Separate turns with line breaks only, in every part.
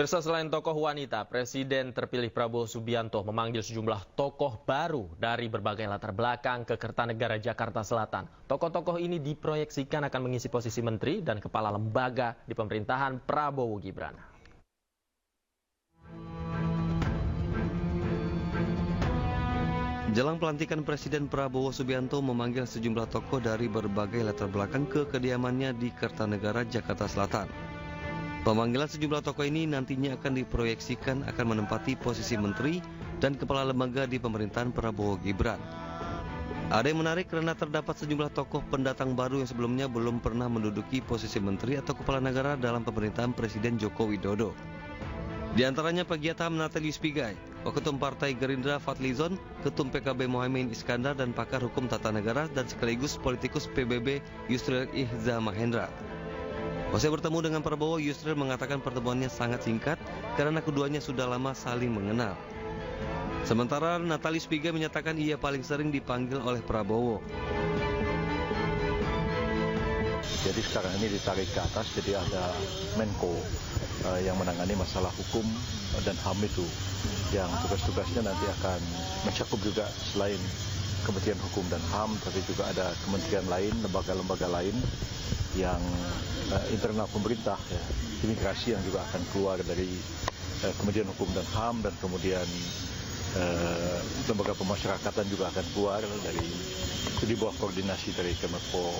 Pemirsa, selain tokoh wanita, Presiden terpilih Prabowo Subianto memanggil sejumlah tokoh baru dari berbagai latar belakang ke Kertanegara, Jakarta Selatan. Tokoh-tokoh ini diproyeksikan akan mengisi posisi menteri dan kepala lembaga di pemerintahan Prabowo Gibran.
Jelang pelantikan Presiden Prabowo Subianto memanggil sejumlah tokoh dari berbagai latar belakang ke kediamannya di Kertanegara, Jakarta Selatan. Pemanggilan sejumlah tokoh ini nantinya akan diproyeksikan akan menempati posisi menteri dan kepala lembaga di pemerintahan Prabowo Gibran. Ada yang menarik karena terdapat sejumlah tokoh pendatang baru yang sebelumnya belum pernah menduduki posisi menteri atau kepala negara dalam pemerintahan Presiden Joko Widodo. Di antaranya Pegiat HAM Natalius Pigai, Waketum Partai Gerindra Fadlizon, Ketum PKB Mohaimin Iskandar, dan pakar hukum tata negara dan sekaligus politikus PBB Yusril Ihza Mahendra. Usai bertemu dengan Prabowo, Yusril mengatakan pertemuannya sangat singkat karena keduanya sudah lama saling mengenal. Sementara Natalius Pigai menyatakan ia paling sering dipanggil oleh Prabowo.
Jadi sekarang ini ditarik ke atas, jadi ada Menko yang menangani masalah hukum dan HAM itu, yang tugas-tugasnya nanti akan mencakup juga selain Kementerian Hukum dan HAM, tapi juga ada kementerian lain, lembaga-lembaga lain yang internal pemerintah, ya, imigrasi yang juga akan keluar dari Kementerian Hukum dan HAM, dan kemudian lembaga pemasyarakatan juga akan keluar dari di bawah koordinasi dari Kemenko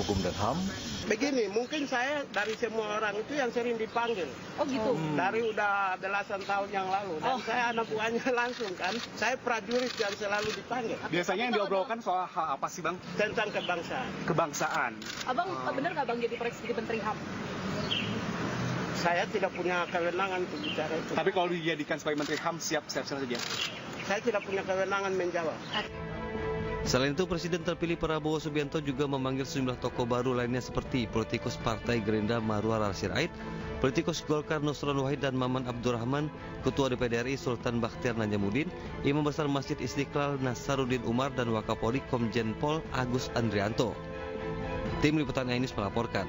Hukum dan HAM.
Begini, mungkin saya dari semua orang itu yang sering dipanggil. Oh gitu? Dari udah belasan tahun yang lalu. Dan saya anak buahnya langsung kan. Saya prajurit yang selalu dipanggil.
Biasanya yang diobrolkan soal hal apa sih, Bang?
Tentang kebangsaan.
Kebangsaan.
Abang benar nggak Bang jadi proyeksi Menteri HAM?
Saya tidak punya kewenangan untuk bicara itu.
Tapi kalau dijadikan sebagai Menteri HAM, siap saja?
Saya tidak punya kewenangan menjawab.
Selain itu, Presiden terpilih Prabowo Subianto juga memanggil sejumlah tokoh baru lainnya seperti politikus Partai Gerindra Marwar Al-Sirait, politikus Golkar Nusron Wahid dan Maman Abdurrahman, Ketua DPD RI Sultan Bakhtiar Najamuddin, Imam Besar Masjid Istiqlal Nasaruddin Umar, dan Wakapolri Komjen Pol Agus Andrianto. Tim Liputan Ainus melaporkan.